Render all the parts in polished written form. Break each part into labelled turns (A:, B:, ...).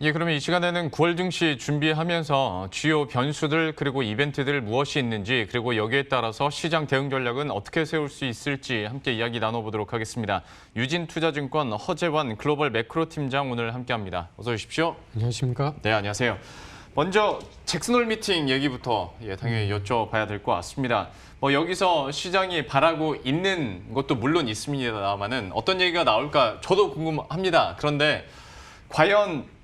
A: 예, 그러면 이 시간에는 9월 증시 준비하면서 주요 변수들 그리고 이벤트들 무엇이 있는지 그리고 여기에 따라서 시장 대응 전략은 어떻게 세울 수 있을지 함께 이야기 나눠보도록 하겠습니다. 유진투자증권 허재환 글로벌 매크로 팀장 오늘 함께합니다. 어서 오십시오.
B: 안녕하십니까?
A: 네, 안녕하세요. 먼저 잭슨홀 미팅 얘기부터 당연히 여쭤봐야 될 것 같습니다. 여기서 시장이 바라고 있는 것도 물론 있습니다만은 어떤 얘기가 나올까 저도 궁금합니다. 그런데 과연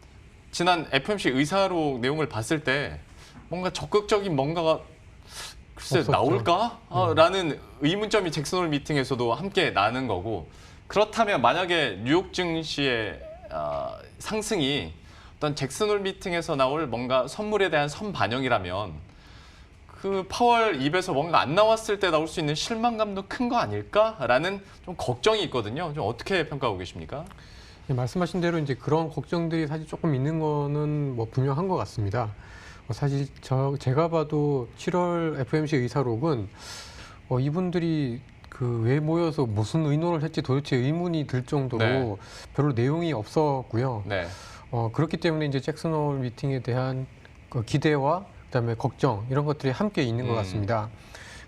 A: 지난 FOMC 의사록 내용을 봤을 때 뭔가 적극적인 뭔가가 글쎄
B: 없었죠.
A: 나올까? 라는 의문점이 잭슨홀 미팅에서도 함께 나는 거고 그렇다면 만약에 뉴욕 증시의 상승이 어떤 잭슨홀 미팅에서 나올 뭔가 선물에 대한 선반영이라면 그 파월 입에서 뭔가 안 나왔을 때 나올 수 있는 실망감도 큰 거 아닐까라는 좀 걱정이 있거든요. 좀 어떻게 평가하고 계십니까?
B: 예, 말씀하신 대로 이제 그런 걱정들이 사실 조금 있는 거는 뭐 분명한 것 같습니다. 사실 제가 봐도 7월 FOMC 의사록은 이분들이 그 왜 모여서 무슨 의논을 했지 도대체 의문이 들 정도로
A: 네.
B: 별로 내용이 없었고요.
A: 네.
B: 그렇기 때문에 이제 잭슨홀 미팅에 대한 그 기대와 그다음에 걱정 이런 것들이 함께 있는 것 같습니다.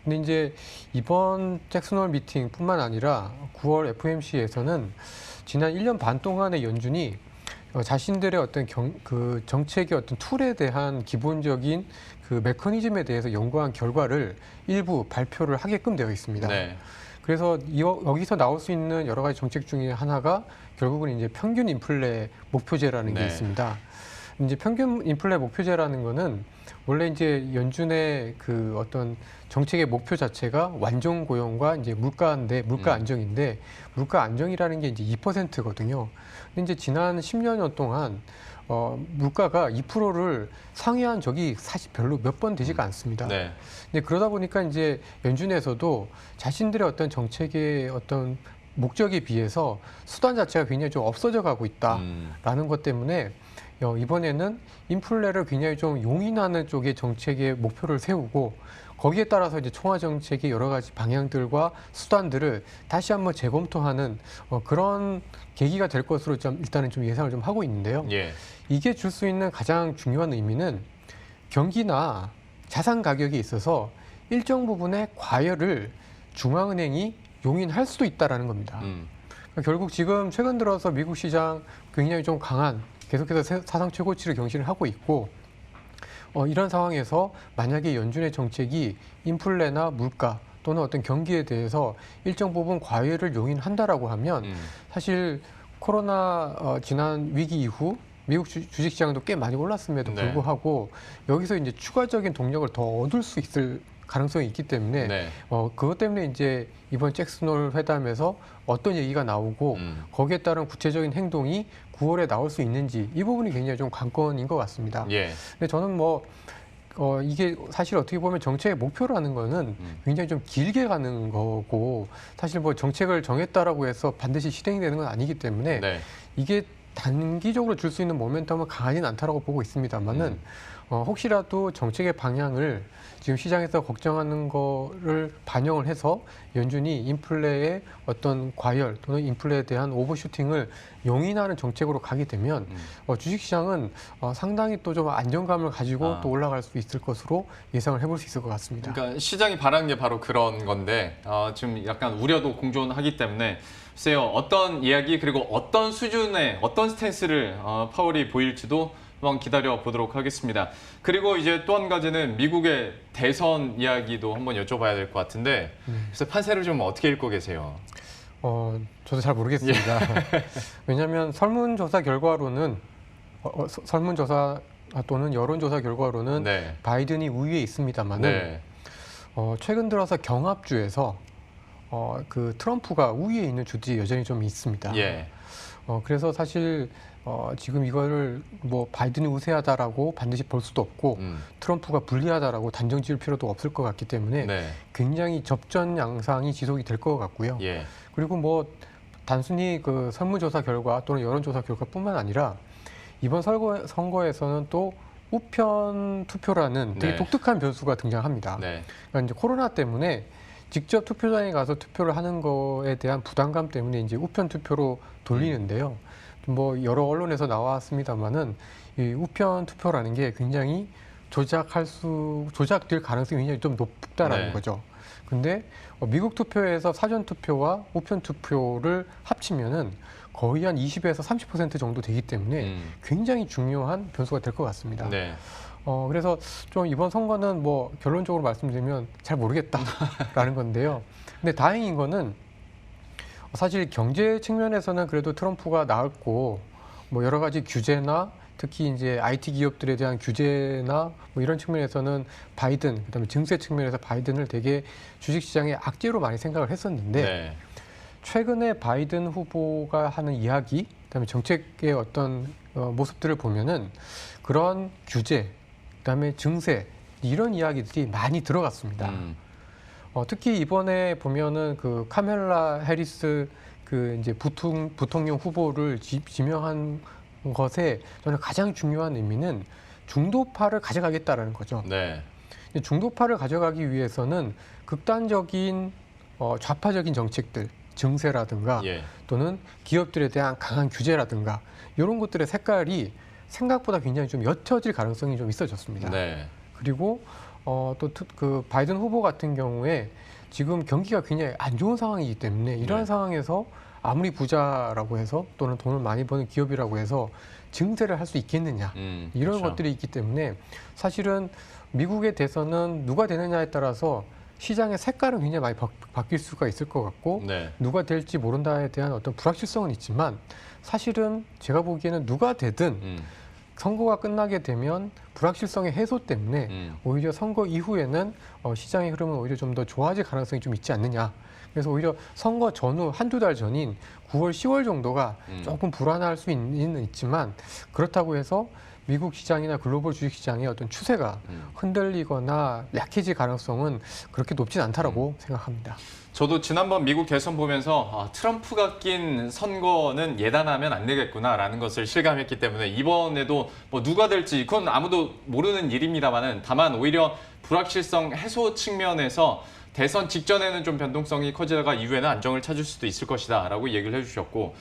B: 근데 이제 이번 잭슨홀 미팅뿐만 아니라 9월 FOMC에서는 지난 1년 반 동안의 연준이 자신들의 어떤 그 정책의 어떤 툴에 대한 기본적인 그 메커니즘에 대해서 연구한 결과를 일부 발표를 하게끔 되어 있습니다.
A: 네.
B: 그래서 여기서 나올 수 있는 여러 가지 정책 중에 하나가 결국은 이제 평균 인플레 목표제라는 게
A: 네.
B: 있습니다. 이제 평균 인플레 목표제라는 거는 원래 이제 연준의 그 어떤 정책의 목표 자체가 완전 고용과 이제 물가인데 물가 안정인데 물가 안정이라는 게 이제 2%거든요. 근데 이제 지난 10여 년 동안 물가가 2%를 상회한 적이 사실 별로 몇 번 되지가 않습니다.
A: 네.
B: 근데 그러다 보니까 이제 연준에서도 자신들의 어떤 정책의 어떤 목적에 비해서 수단 자체가 굉장히 좀 없어져 가고 있다라는 것 때문에 이번에는 인플레를 굉장히 좀 용인하는 쪽의 정책의 목표를 세우고 거기에 따라서 이제 총화 정책의 여러 가지 방향들과 수단들을 다시 한번 재검토하는 그런 계기가 될 것으로 좀 일단은 좀 예상을 좀 하고 있는데요.
A: 예.
B: 이게 줄 수 있는 가장 중요한 의미는 경기나 자산 가격에 있어서 일정 부분의 과열을 중앙은행이 용인할 수도 있다라는 겁니다. 그러니까 결국 지금 최근 들어서 미국 시장 굉장히 좀 강한 계속해서 사상 최고치를 경신을 하고 있고 이런 상황에서 만약에 연준의 정책이 인플레나 물가 또는 어떤 경기에 대해서 일정 부분 과열을 용인한다라고 하면 사실 코로나 지난 위기 이후 미국 주식시장도 꽤 많이 올랐음에도
A: 네.
B: 불구하고 여기서 이제 추가적인 동력을 더 얻을 수 있을 가능성이 있기 때문에
A: 네.
B: 그것 때문에 이제 이번 잭슨홀 회담에서 어떤 얘기가 나오고 거기에 따른 구체적인 행동이 9월에 나올 수 있는지 이 부분이 굉장히 좀 관건인 것 같습니다.
A: 예.
B: 근데 저는 이게 사실 어떻게 보면 정책의 목표라는 거는 굉장히 좀 길게 가는 거고 사실 뭐 정책을 정했다라고 해서 반드시 실행이 되는 건 아니기 때문에
A: 네.
B: 이게 단기적으로 줄 수 있는 모멘텀은 강하진 않다라고 보고 있습니다만은 혹시라도 정책의 방향을 지금 시장에서 걱정하는 거를 반영을 해서 연준이 인플레의 어떤 과열 또는 인플레에 대한 오버슈팅을 용인하는 정책으로 가게 되면 주식시장은 상당히 또 좀 안정감을 가지고 또 올라갈 수 있을 것으로 예상을 해볼 수 있을 것 같습니다.
A: 그러니까 시장이 바라는 게 바로 그런 건데 지금 약간 우려도 공존하기 때문에 글쎄요 어떤 이야기 그리고 어떤 수준의 어떤 스탠스를 파월이 보일지도 한번 기다려 보도록 하겠습니다. 그리고 이제 또 한 가지는 미국의 대선 이야기도 한번 여쭤봐야 될 것 같은데 그래서 판세를 좀 어떻게 읽고 계세요?
B: 저도 잘 모르겠습니다. 왜냐하면 설문조사 결과로는 설문조사 또는 여론조사 결과로는
A: 네.
B: 바이든이 우위에 있습니다만은
A: 네.
B: 최근 들어서 경합주에서 그 트럼프가 우위에 있는 주들이 여전히 좀 있습니다.
A: 예.
B: 그래서 사실 지금 이거를 뭐 바이든이 우세하다라고 반드시 볼 수도 없고 트럼프가 불리하다라고 단정 지을 필요도 없을 것 같기 때문에
A: 네.
B: 굉장히 접전 양상이 지속이 될 것 같고요.
A: 예.
B: 그리고 뭐 단순히 그 설문조사 결과 또는 여론조사 결과뿐만 아니라 이번 선거에서는 또 우편 투표라는 되게
A: 네.
B: 독특한 변수가 등장합니다.
A: 네.
B: 그러니까 이제 코로나 때문에 직접 투표장에 가서 투표를 하는 거에 대한 부담감 때문에 이제 우편 투표로 돌리는데요. 뭐 여러 언론에서 나왔습니다만은 이 우편 투표라는 게 굉장히 조작될 가능성이 굉장히 좀 높다라는
A: 네.
B: 거죠. 근데 미국 투표에서 사전 투표와 우편 투표를 합치면은 거의 한 20에서 30% 정도 되기 때문에 굉장히 중요한 변수가 될 것 같습니다.
A: 네.
B: 그래서 좀 이번 선거는 뭐 결론적으로 말씀드리면 잘 모르겠다라는 건데요. 근데 다행인 거는 사실 경제 측면에서는 그래도 트럼프가 나았고 뭐 여러 가지 규제나 특히 이제 IT 기업들에 대한 규제나 뭐 이런 측면에서는 바이든, 그다음에 증세 측면에서 바이든을 되게 주식시장의 악재로 많이 생각을 했었는데
A: 네.
B: 최근에 바이든 후보가 하는 이야기, 그다음에 정책의 어떤 모습들을 보면은 그런 규제, 그다음에 증세 이런 이야기들이 많이 들어갔습니다. 특히 이번에 보면은 그 카멜라 해리스 그 이제 부통령 후보를 지명한 것에 저는 가장 중요한 의미는 중도파를 가져가겠다라는 거죠.
A: 네.
B: 중도파를 가져가기 위해서는 극단적인 좌파적인 정책들, 증세라든가
A: 예.
B: 또는 기업들에 대한 강한 규제라든가 이런 것들의 색깔이 생각보다 굉장히 좀 옅어질 가능성이 좀 있어졌습니다.
A: 네.
B: 그리고 또 그 바이든 후보 같은 경우에 지금 경기가 굉장히 안 좋은 상황이기 때문에 이러한
A: 네.
B: 상황에서 아무리 부자라고 해서 또는 돈을 많이 버는 기업이라고 해서 증세를 할 수 있겠느냐 이런
A: 그렇죠.
B: 것들이 있기 때문에 사실은 미국의 대선은 누가 되느냐에 따라서 시장의 색깔은 굉장히 많이 바뀔 수가 있을 것 같고
A: 네.
B: 누가 될지 모른다에 대한 어떤 불확실성은 있지만 사실은 제가 보기에는 누가 되든 선거가 끝나게 되면 불확실성의 해소 때문에 오히려 선거 이후에는 시장의 흐름은 오히려 좀 더 좋아질 가능성이 좀 있지 않느냐. 그래서 오히려 선거 전후 한두 달 전인 9월, 10월 정도가 조금 불안할 수 있지만 그렇다고 해서 미국 시장이나 글로벌 주식 시장의 어떤 추세가 흔들리거나 약해질 가능성은 그렇게 높진 않다라고 생각합니다.
A: 저도 지난번 미국 대선 보면서 트럼프가 낀 선거는 예단하면 안 되겠구나라는 것을 실감했기 때문에 이번에도 뭐 누가 될지 그건 아무도 모르는 일입니다만은 다만 오히려 불확실성 해소 측면에서 대선 직전에는 좀 변동성이 커지다가 이후에는 안정을 찾을 수도 있을 것이다라고 얘기를 해주셨고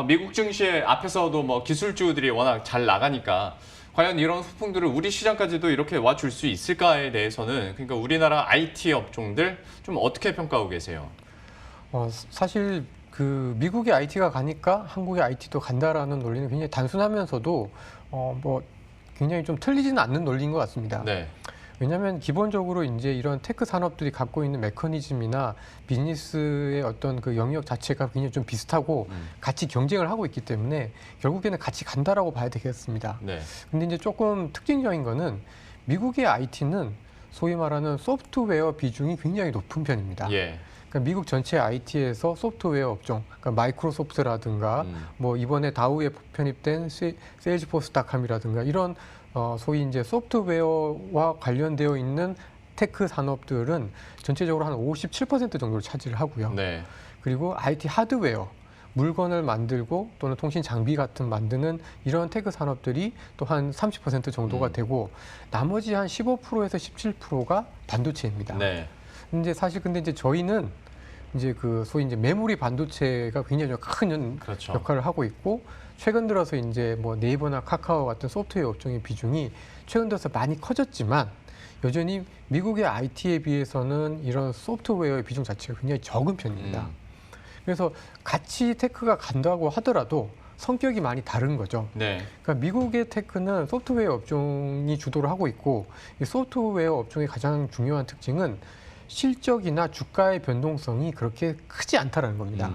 A: 미국 증시의 앞에서도 뭐 기술주들이 워낙 잘 나가니까 과연 이런 소풍들을 우리 시장까지도 이렇게 와줄 수 있을까에 대해서는 그러니까 우리나라 IT 업종들 좀 어떻게 평가하고 계세요?
B: 사실 그 미국의 IT가 가니까 한국의 IT도 간다라는 논리는 굉장히 단순하면서도 뭐 굉장히 좀 틀리지는 않는 논리인 것 같습니다.
A: 네.
B: 왜냐하면 기본적으로 이제 이런 테크 산업들이 갖고 있는 메커니즘이나 비즈니스의 어떤 그 영역 자체가 굉장히 좀 비슷하고 같이 경쟁을 하고 있기 때문에 결국에는 같이 간다라고 봐야 되겠습니다.
A: 네.
B: 근데 이제 조금 특징적인 거는 미국의 IT는 소위 말하는 소프트웨어 비중이 굉장히 높은 편입니다.
A: 예.
B: 그러니까 미국 전체 IT에서 소프트웨어 업종, 그러니까 마이크로소프트라든가 뭐 이번에 다우에 편입된 세일즈포스닷컴이라든가 이런 소위 이제 소프트웨어와 관련되어 있는 테크 산업들은 전체적으로 한 57% 정도를 차지를 하고요.
A: 네.
B: 그리고 IT 하드웨어, 물건을 만들고 또는 통신 장비 같은 만드는 이런 테크 산업들이 또 한 30% 정도가 되고 나머지 한 15%에서 17%가 반도체입니다.
A: 네.
B: 근데 사실 근데 이제 저희는 이제 그 소위 이제 메모리 반도체가 굉장히 큰
A: 그렇죠.
B: 역할을 하고 있고 최근 들어서 이제 뭐 네이버나 카카오 같은 소프트웨어 업종의 비중이 최근 들어서 많이 커졌지만 여전히 미국의 IT에 비해서는 이런 소프트웨어의 비중 자체가 굉장히 적은 편입니다. 그래서 같이 테크가 간다고 하더라도 성격이 많이 다른 거죠.
A: 네.
B: 그러니까 미국의 테크는 소프트웨어 업종이 주도를 하고 있고 이 소프트웨어 업종의 가장 중요한 특징은 실적이나 주가의 변동성이 그렇게 크지 않다라는 겁니다.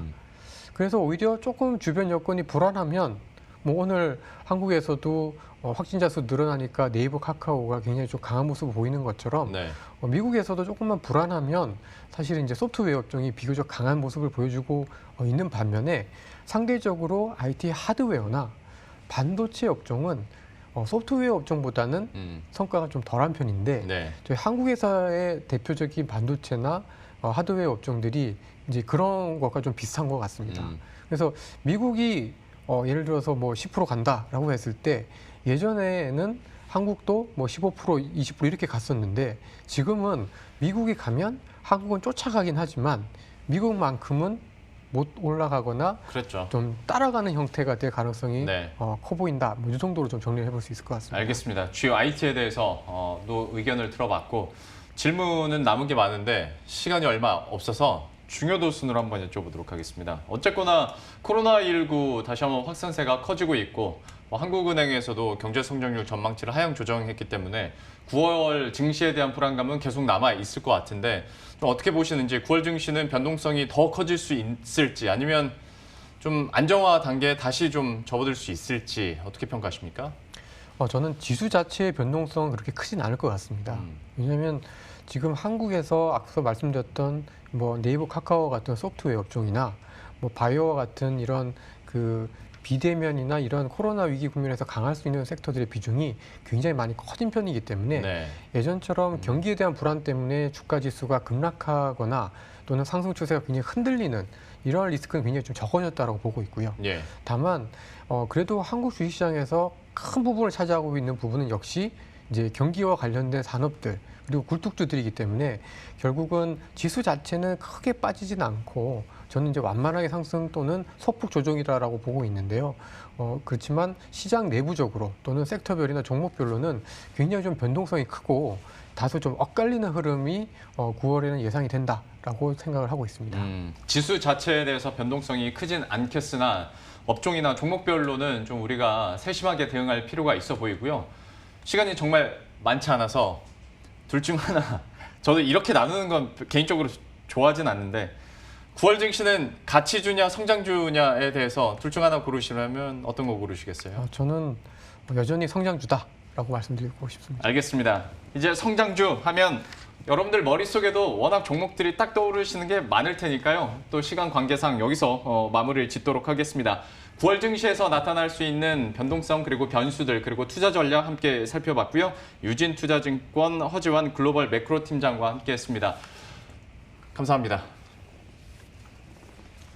B: 그래서 오히려 조금 주변 여건이 불안하면 뭐 오늘 한국에서도 확진자 수 늘어나니까 네이버 카카오가 굉장히 좀 강한 모습을 보이는 것처럼
A: 네.
B: 미국에서도 조금만 불안하면 사실 이제 소프트웨어 업종이 비교적 강한 모습을 보여주고 있는 반면에 상대적으로 IT 하드웨어나 반도체 업종은 소프트웨어 업종보다는 성과가 좀 덜한 편인데
A: 네.
B: 저희 한국에서의 대표적인 반도체나 하드웨어 업종들이 이제 그런 것과 좀 비슷한 것 같습니다. 그래서 미국이 예를 들어서 뭐 10% 간다라고 했을 때 예전에는 한국도 뭐 15%, 20% 이렇게 갔었는데 지금은 미국이 가면 한국은 쫓아가긴 하지만 미국만큼은 못 올라가거나
A: 그랬죠.
B: 좀 따라가는 형태가 될 가능성이
A: 네.
B: 커 보인다. 뭐 이 정도로 좀 정리를 해볼 수 있을 것 같습니다.
A: 알겠습니다. 주요 IT에 대해서 또 의견을 들어봤고 질문은 남은 게 많은데 시간이 얼마 없어서 중요도 순으로 한번 여쭤보도록 하겠습니다. 어쨌거나 코로나19 다시 한번 확산세가 커지고 있고 한국은행에서도 경제 성장률 전망치를 하향 조정했기 때문에 9월 증시에 대한 불안감은 계속 남아 있을 것 같은데 좀 어떻게 보시는지 9월 증시는 변동성이 더 커질 수 있을지 아니면 좀 안정화 단계에 다시 좀 접어들 수 있을지 어떻게 평가하십니까?
B: 저는 지수 자체의 변동성은 그렇게 크진 않을 것 같습니다. 왜냐하면 지금 한국에서 앞서 말씀드렸던 뭐 네이버, 카카오 같은 소프트웨어 업종이나 뭐 바이오와 같은 이런 그 비대면이나 이런 코로나 위기 국면에서 강할 수 있는 섹터들의 비중이 굉장히 많이 커진 편이기 때문에
A: 네.
B: 예전처럼 경기에 대한 불안 때문에 주가 지수가 급락하거나 또는 상승 추세가 굉장히 흔들리는 이런 리스크는 굉장히 좀 적어졌다고 보고 있고요.
A: 예.
B: 다만 그래도 한국 주식시장에서 큰 부분을 차지하고 있는 부분은 역시 이제 경기와 관련된 산업들 그리고 굴뚝주들이기 때문에 결국은 지수 자체는 크게 빠지진 않고 저는 이제 완만하게 상승 또는 소폭 조정이라고 보고 있는데요. 그렇지만 시장 내부적으로 또는 섹터별이나 종목별로는 굉장히 좀 변동성이 크고 다소 좀 엇갈리는 흐름이 9월에는 예상이 된다라고 생각을 하고 있습니다.
A: 지수 자체에 대해서 변동성이 크진 않겠으나 업종이나 종목별로는 좀 우리가 세심하게 대응할 필요가 있어 보이고요. 시간이 정말 많지 않아서 둘 중 하나. 저도 이렇게 나누는 건 개인적으로 좋아하진 않는데 9월 증시는 가치주냐 성장주냐에 대해서 둘 중 하나 고르시려면 어떤 거 고르시겠어요?
B: 저는 여전히 성장주다라고 말씀드리고 싶습니다.
A: 알겠습니다. 이제 성장주 하면 여러분들 머릿속에도 워낙 종목들이 딱 떠오르시는 게 많을 테니까요. 또 시간 관계상 여기서 마무리를 짓도록 하겠습니다. 9월 증시에서 나타날 수 있는 변동성 그리고 변수들 그리고 투자 전략 함께 살펴봤고요. 유진투자증권 허지환 글로벌 매크로 팀장과 함께했습니다. 감사합니다.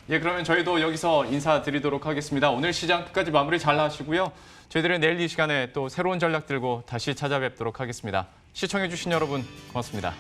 A: 예, 그러면 저희도 여기서 인사드리도록 하겠습니다. 오늘 시장 끝까지 마무리 잘 하시고요. 저희들은 내일 이 시간에 또 새로운 전략 들고 다시 찾아뵙도록 하겠습니다. 시청해주신 여러분 고맙습니다.